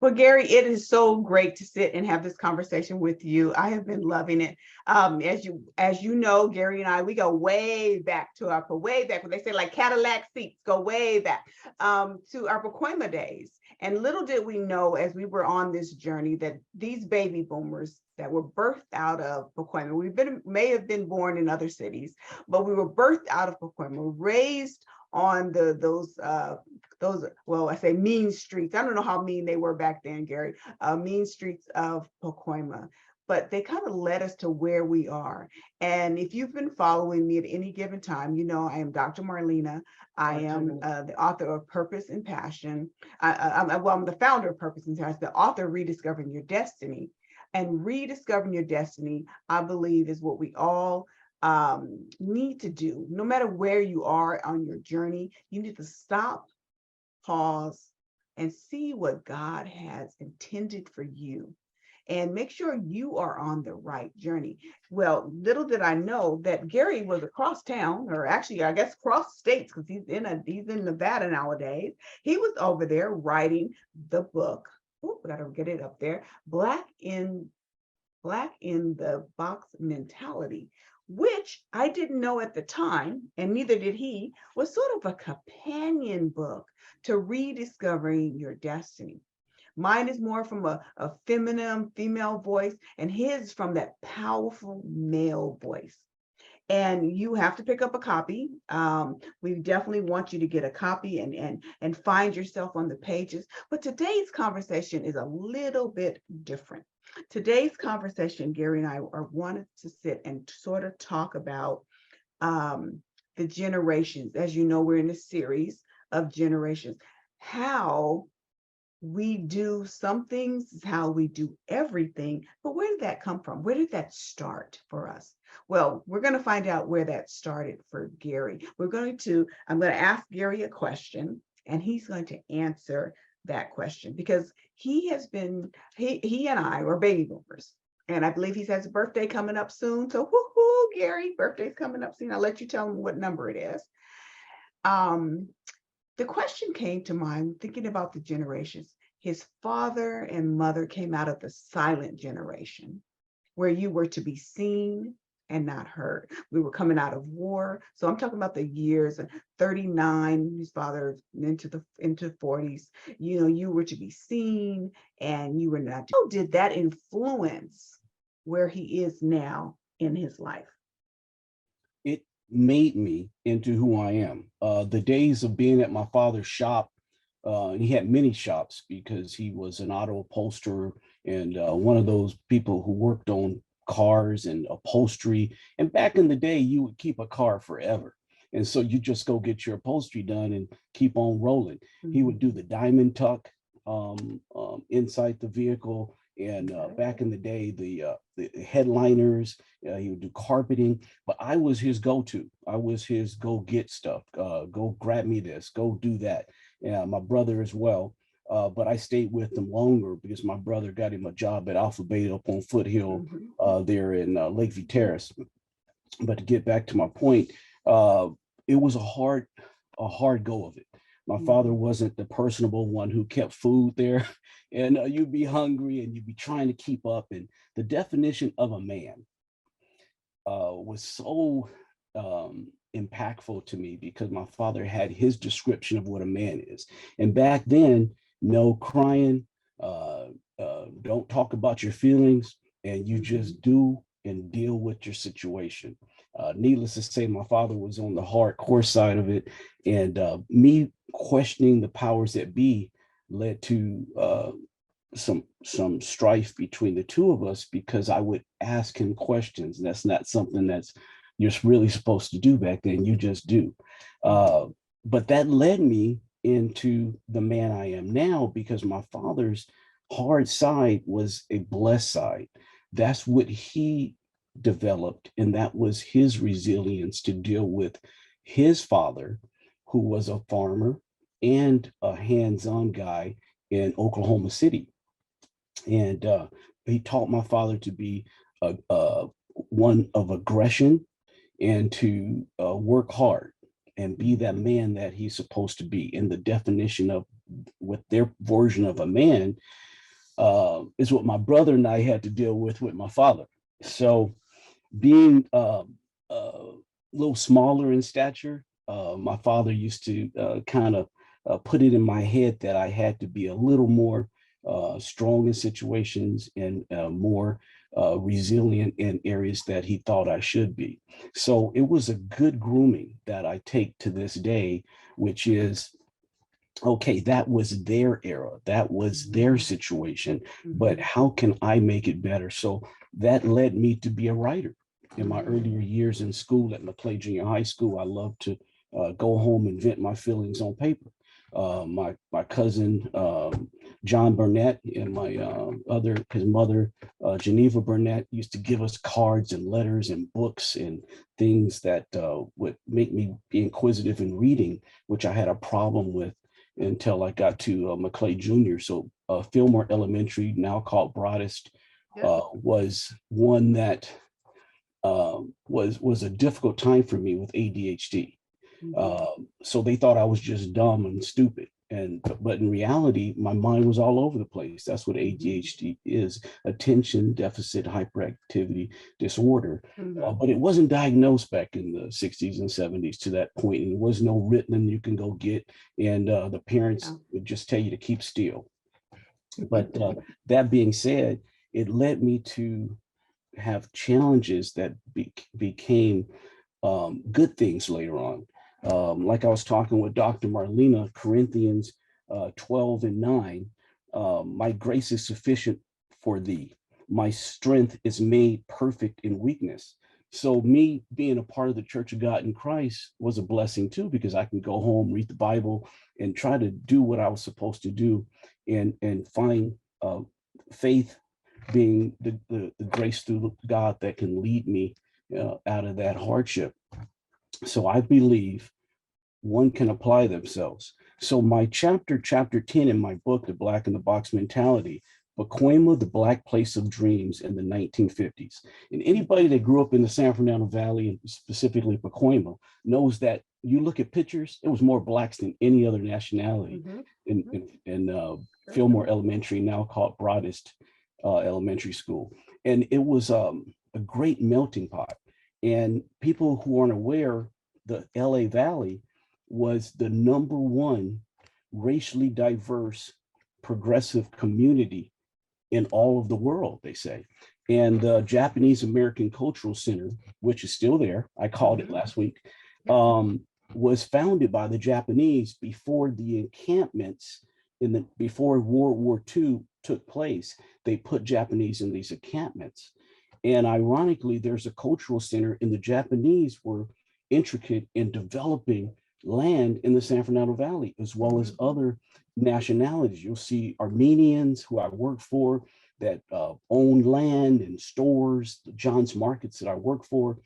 Well, Gary, it is so great to sit and have this conversation with you. I have been loving it. As you know, Gary and I, we go way back to our way back when they say like Cadillac seats go way back to our Pacoima days. And little did we know as we were on this journey that these baby boomers that were birthed out of Pacoima, may have been born in other cities, but we were birthed out of Pacoima, raised on those, well, I say mean streets. I don't know how mean they were back then, Gary, mean streets of Pacoima, but they kind of led us to where we are. And if you've been following me at any given time, you know I am Dr. Marlena. I am the author of Purpose and Passion. I'm the founder of Purpose and Passion, the author of Rediscovering Your Destiny. And rediscovering your destiny, I believe, is what we all need to do. No matter where you are on your journey, you need to stop, pause, and see what God has intended for you, and make sure you are on the right journey. Well, little did I know that Gary was across town, or actually, I guess, across states, because he's in Nevada nowadays. He was over there writing the book. Oh, I gotta get it up there. Black in the Box Mentality, which I didn't know at the time, and neither did he, was sort of a companion book to rediscovering your destiny. Mine is more from a feminine female voice, and his from that powerful male voice. And you have to pick up a copy. We definitely want you to get a copy and find yourself on the pages. But today's conversation is a little bit different. Today's conversation, Gary and I wanted to sit and sort of talk about the generations. As you know, we're in a series of generations. How we do some things is how we do everything. But where did that come from? Where did that start for us? Well, we're going to find out where that started for Gary. I'm going to ask Gary a question, and he's going to answer that question, because he and I were baby boomers, and I believe he has a birthday coming up soon. So whoo, Gary, birthday's coming up soon. I'll let you tell him what number it is. The question came to mind thinking about the generations. His father and mother came out of the silent generation, where you were to be seen and not heard. We were coming out of war. So I'm talking about the years 39, his father into 40s. You know, you were to be seen and you were not. How did that influence where he is now in his life? It made me into who I am. The days of being at my father's shop, and he had many shops because he was an auto upholsterer and one of those people who worked on cars and upholstery. And back in the day, you would keep a car forever. And so you just go get your upholstery done and keep on rolling. Mm-hmm. He would do the diamond tuck inside the vehicle. And back in the day, the headliners, he would do carpeting, but I was his go-to. I was his go get stuff, go grab me this, go do that. Yeah, my brother as well. But I stayed with him longer because my brother got him a job at Alpha Beta up on Foothill there in Lakeview Terrace. But to get back to my point, it was a hard go of it. My father wasn't the personable one who kept food there, and you'd be hungry and you'd be trying to keep up. And the definition of a man was so impactful to me because my father had his description of what a man is. And back then, no crying, don't talk about your feelings, and you just do and deal with your situation. Needless to say, my father was on the hardcore side of it, and me questioning the powers that be led to some strife between the two of us because I would ask him questions. That's not something that's you're really supposed to do back then. You just do. But that led me into the man I am now because my father's hard side was a blessed side. That's what he developed, and that was his resilience to deal with his father, who was a farmer and a hands-on guy in Oklahoma City. And he taught my father to be one of aggression and to work hard and be that man that he's supposed to be. And the definition of what their version of a man is what my brother and I had to deal with my father. So being a little smaller in stature, my father used to kind of put it in my head that I had to be a little more strong in situations and more resilient in areas that he thought I should be. So it was a good grooming that I take to this day, which is, okay, that was their era, that was their situation, but how can I make it better? So that led me to be a writer. In my earlier years in school at McClay Junior High School, I loved to go home and vent my feelings on paper. My cousin John Burnett and my his mother Geneva Burnett used to give us cards and letters and books and things that would make me be inquisitive in reading, which I had a problem with until I got to McClay Junior. So Fillmore Elementary, now called Broadest, was one that was a difficult time for me with ADHD. So they thought I was just dumb and stupid. But in reality, my mind was all over the place. That's what ADHD is: attention deficit hyperactivity disorder. But it wasn't diagnosed back in the 60s and 70s to that point. And there was no Ritalin you can go get. And the parents would just tell you to keep still. But that being said, it led me to have challenges that became good things later on. Like I was talking with Dr. Marlena, Corinthians 12 and 9, my grace is sufficient for thee. My strength is made perfect in weakness. So me being a part of the Church of God in Christ was a blessing too, because I can go home, read the Bible, and try to do what I was supposed to do, and find faith being the grace through God that can lead me out of that hardship. So I believe one can apply themselves. So my chapter 10 in my book, The Black in the Box Mentality, Pacoima, the Black Place of Dreams in the 1950s. And anybody that grew up in the San Fernando Valley, and specifically Pacoima, knows that you look at pictures, it was more Blacks than any other nationality in Fillmore Elementary, now called Broadest Elementary School. And it was a great melting pot. And people who aren't aware, the LA Valley was the #1 racially diverse progressive community in all of the world, they say. And the Japanese American Cultural Center, which is still there, I called it last week, was founded by the Japanese before the encampments before World War II took place. They put Japanese in these encampments. And ironically, there's a cultural center, and the Japanese were intricate in developing land in the San Fernando Valley, as well as other nationalities. You'll see Armenians, who I work for, that own land and stores, the John's Markets that I work for.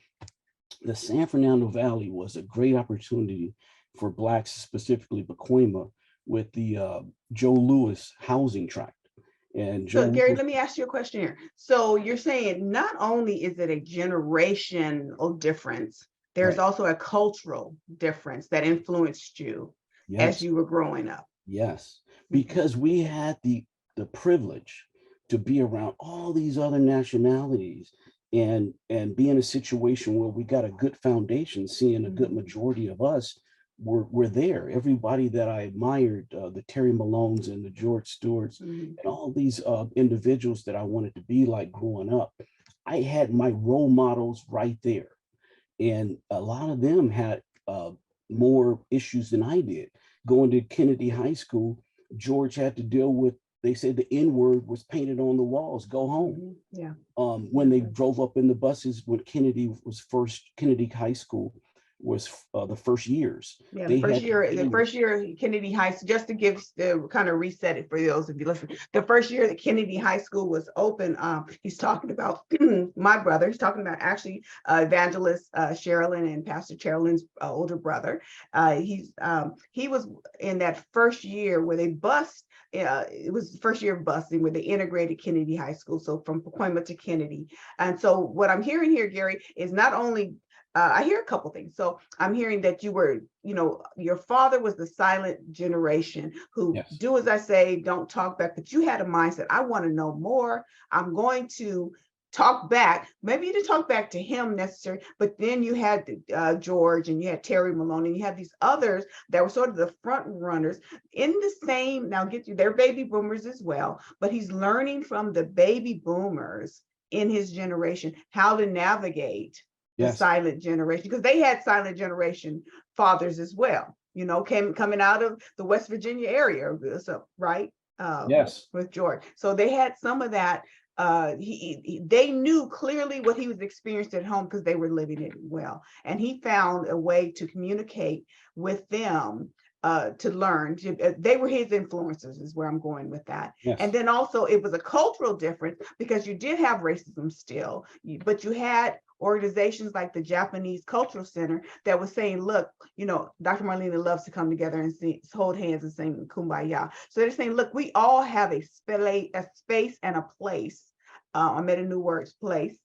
The San Fernando Valley was a great opportunity for Blacks, specifically Pacoima, with the Joe Louis housing tract. And so Gary, let me ask you a question here. So you're saying not only is it a generational difference, there's also a cultural difference that influenced you as you were growing up. Yes, because we had the privilege to be around all these other nationalities and be in a situation where we got a good foundation, seeing a good majority of us were there. Everybody that I admired, the Terry Malones and the George Stewarts, and all these individuals that I wanted to be like growing up, I had my role models right there. And a lot of them had more issues than I did. Going to Kennedy High School, George had to deal with, they said the N-word was painted on the walls, go home. When they drove up in the buses, when Kennedy High School was the first years. Yeah, the first year Kennedy High School, just to give the kind of reset it for those of you listening. The first year that Kennedy High School was open, he's talking about my brother. He's talking about actually evangelist Sherilyn and Pastor Sherilyn's older brother. He was in that first year where they bused. It was the first year of busing where they integrated Kennedy High School, so from Pacoima to Kennedy. And so what I'm hearing here, Gary, is not only I hear a couple things. So I'm hearing that you were, your father was the silent generation who Yes. do as I say, don't talk back, but you had a mindset. I want to know more. I'm going to talk back. Maybe you didn't talk back to him necessarily, but then you had George and you had Terry Maloney, and you had these others that were sort of the front runners in the same, now get you, they're baby boomers as well, but he's learning from the baby boomers in his generation how to navigate the Yes. silent generation, because they had silent generation fathers as well, coming out of the West Virginia area, so right, Yes. with George. So they had some of that. They knew clearly what he was experiencing at home because they were living it well, and he found a way to communicate with them, to learn. They were his influencers, is where I'm going with that. Yes. And then also it was a cultural difference because you did have racism still, but you had organizations like the Japanese Cultural Center that was saying, look, Dr. Marlena loves to come together and hold hands and sing Kumbaya. So they're saying, look, we all have a space and a place. I made a new word, place.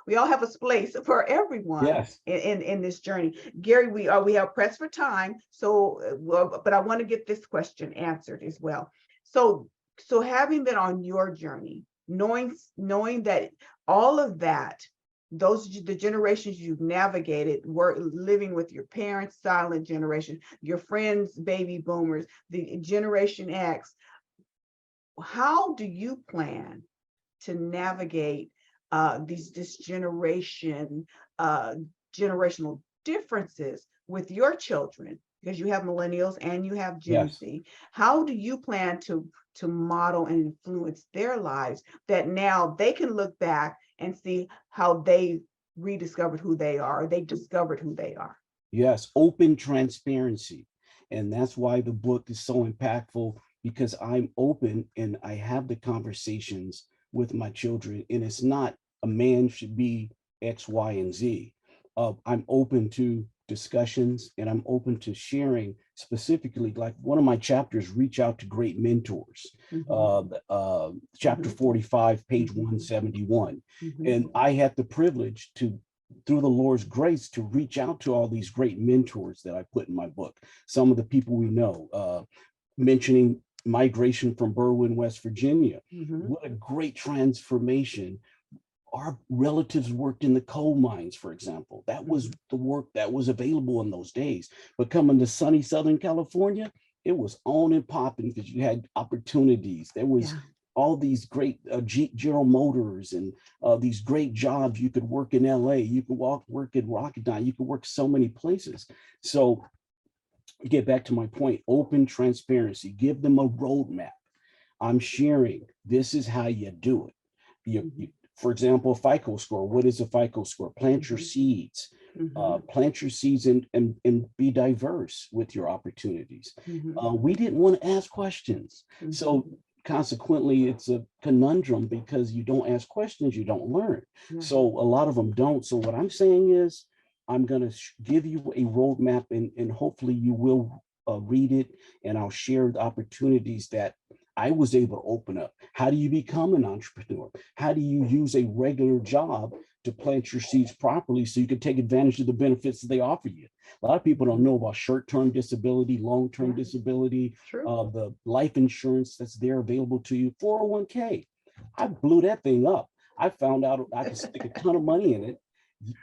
We all have a place for everyone. Yes. In this journey. Gary, we have pressed for time, so but I want to get this question answered as well. So having been on your journey, knowing that all of that, the generations you've navigated, were living with your parents, silent generation, your friends, baby boomers, the Generation X, how do you plan to navigate this generational differences with your children, because you have millennials and you have Gen Yes. Z? How do you plan to model and influence their lives that now they can look back and see how they rediscovered who they are, or they discovered who they are? Yes. Open transparency. And that's why the book is so impactful, because I'm open and I have the conversations with my children. And it's not a man should be X, Y, and Z. I'm open to discussions, and I'm open to sharing specifically, like one of my chapters, reach out to great mentors. Chapter 45, page 171. And I had the privilege to, through the Lord's grace, to reach out to all these great mentors that I put in my book. Some of the people we know, mentioning migration from Berwyn, West Virginia. What a great transformation. Our relatives worked in the coal mines, for example. That was the work that was available in those days. But coming to sunny Southern California, it was on and popping because you had opportunities. There was all these great General Motors and these great jobs. You could work in LA, you could work at Rocketdyne, you could work so many places. So get back to my point, open transparency, give them a roadmap. I'm sharing, this is how you do it. For example, FICO score. What is a FICO score? Plant your seeds. Plant your seeds and be diverse with your opportunities. We didn't want to ask questions. So consequently, it's a conundrum, because you don't ask questions, you don't learn. So a lot of them don't. So what I'm saying is, I'm going to give you a roadmap, and hopefully you will read it, and I'll share the opportunities that I was able to open up. How do you become an entrepreneur? How do you use a regular job to plant your seeds properly so you can take advantage of the benefits that they offer you? A lot of people don't know about short-term disability, long-term disability, the life insurance that's there available to you, 401k. I blew that thing up. I found out I could stick a ton of money in it,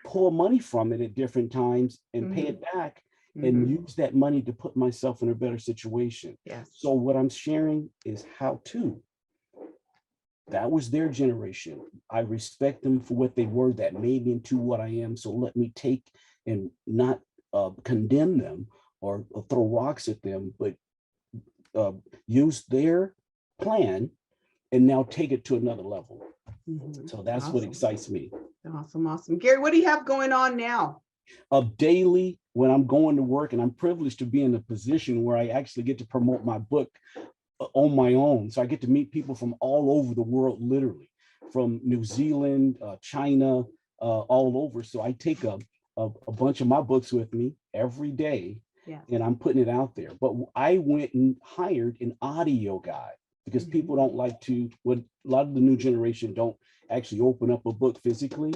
pull money from it at different times and pay it back, and use that money to put myself in a better situation. So what I'm sharing is how to. That was their generation. I respect them for what they were that made me into what I am. So let me take and not condemn them or throw rocks at them, but use their plan and now take it to another level. So that's what excites me. Awesome. Gary, what do you have going on now? Daily, when I'm going to work, and I'm privileged to be in a position where I actually get to promote my book on my own. So I get to meet people from all over the world, literally from New Zealand, China, all over. So I take a bunch of my books with me every day, and I'm putting it out there. But I went and hired an audio guy because people don't like to, what a lot of the new generation don't actually open up a book physically.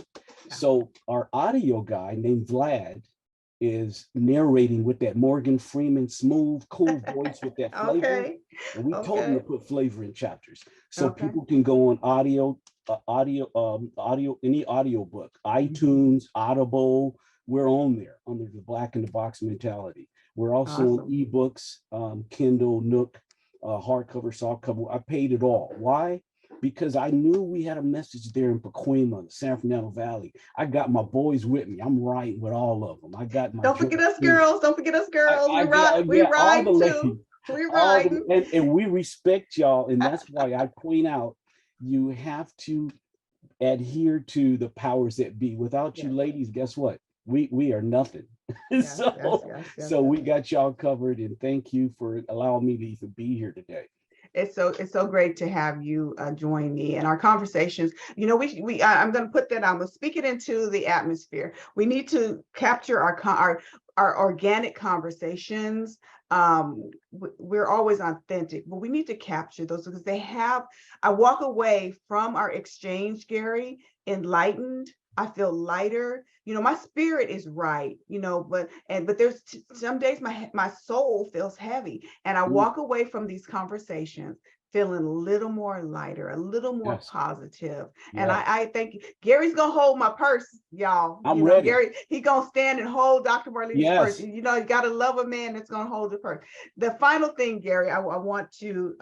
Yeah. So our audio guy named Vlad is narrating with that Morgan Freeman smooth, cool voice with that flavor. Okay. And we told him to Okay. put flavor in chapters. So Okay. people can go on any audio book, iTunes, Audible. We're on there under the Black in the Box mentality. We're also on Awesome. ebooks, Kindle, Nook, hardcover, softcover. I paid it all. Why? Because I knew we had a message there in Pacoima, the San Fernando Valley. I got my boys with me. I'm riding with all of them. I got my Don't forget George us Clooney. girls. Don't forget us girls. I We yeah, all ride the too. ladies, We all the riding. and we respect y'all, and that's why I point out you have to adhere to the powers that be. Without you Yes. ladies, guess what? We are nothing. Yes. Yes. so Yes. Yes. so Yes. we got y'all covered, and thank you for allowing me to even be here today. It's so great to have you join me in our conversations. I'm going to put that on. We'll speak it into the atmosphere. We need to capture our organic conversations. We're always authentic, but we need to capture those because I walk away from our exchange, Gary, enlightened. I feel lighter. My spirit is right, but there's some days my soul feels heavy, and I Mm, walk away from these conversations feeling a little more lighter, a little more yes, positive. And yes, I think Gary's gonna hold my purse, y'all. I'm ready. Gary, he gonna stand and hold Dr. Marlene's purse. Yes, You gotta love a man that's gonna hold the purse. The final thing, Gary, I want to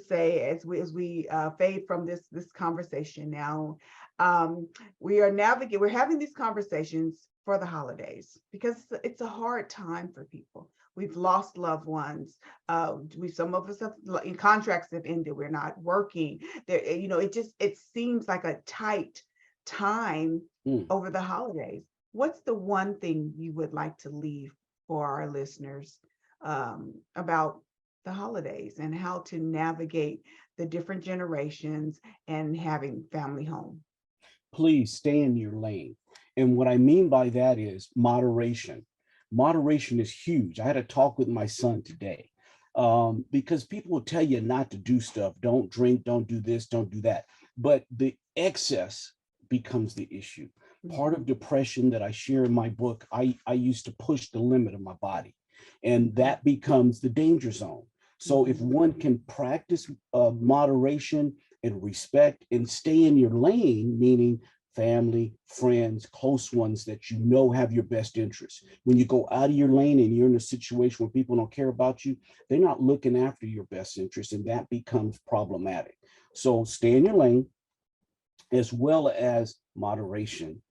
say as we fade from this conversation now. We're having these conversations for the holidays because it's a hard time for people. We've lost loved ones. Some of us have contracts have ended. We're not working. It seems like a tight time mm, over the holidays. What's the one thing you would like to leave for our listeners about the holidays and how to navigate the different generations and having family home? please stay in your lane. And what I mean by that is moderation. Moderation is huge. I had a talk with my son today, because people will tell you not to do stuff. Don't drink, don't do this, don't do that. But the excess becomes the issue. Part of Mhm. depression that I share in my book, I used to push the limit of my body, and Mhm. that becomes the danger zone. So if Mhm. one can practice moderation and respect and stay in your lane, meaning family, friends, close ones that you know have your best interests. When you go out of your lane and you're in a situation where people don't care about you, they're not looking after your best interests, and that becomes problematic. So stay in your lane, as well as moderation.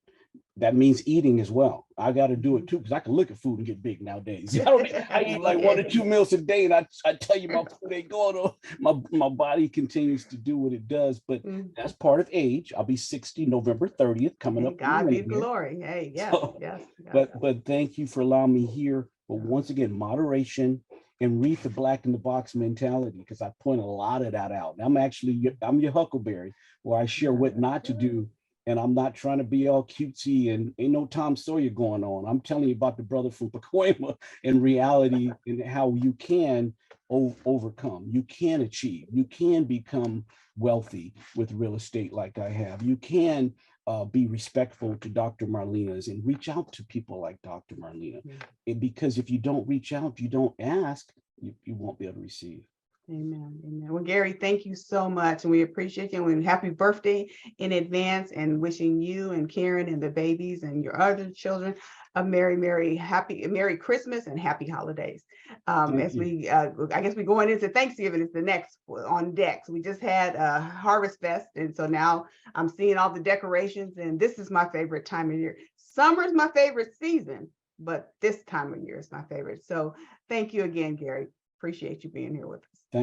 That means eating as well. I got to do it Mhm. too because I can look at food and get big nowadays. I eat like 1 or 2 meals a day, and I tell you my food ain't going on. My body continues to do what it does, but Mm. that's part of age. I'll be 60 November 30th, coming Hey, up in a God be minute the here. glory. Hey, yes, So, yes, yes. but thank you for allowing me here. But once again, moderation and read the Black in the Box mentality, because I point a lot of that out. I'm your Huckleberry, where I share Yes. what not to do, and I'm not trying to be all cutesy and ain't no Tom Sawyer going on. I'm telling you about the brother from Pacoima and reality and how you can overcome, you can achieve, you can become wealthy with real estate like I have. You can be respectful to Dr. Marlena's and reach out to people like Dr. Marlena. Mm. Because if you don't reach out, you don't ask, you won't be able to receive. Amen. Amen. Well, Gary, thank you so much. And we appreciate you. And happy birthday in advance, and wishing you and Karen and the babies and your other children a Merry Christmas and happy holidays. Thank As you. I guess we're going into Thanksgiving. It's the next on deck. So we just had a Harvest Fest. And so now I'm seeing all the decorations, and this is my favorite time of year. Summer is my favorite season, but this time of year is my favorite. So thank you again, Gary. Appreciate you being here with us. Thank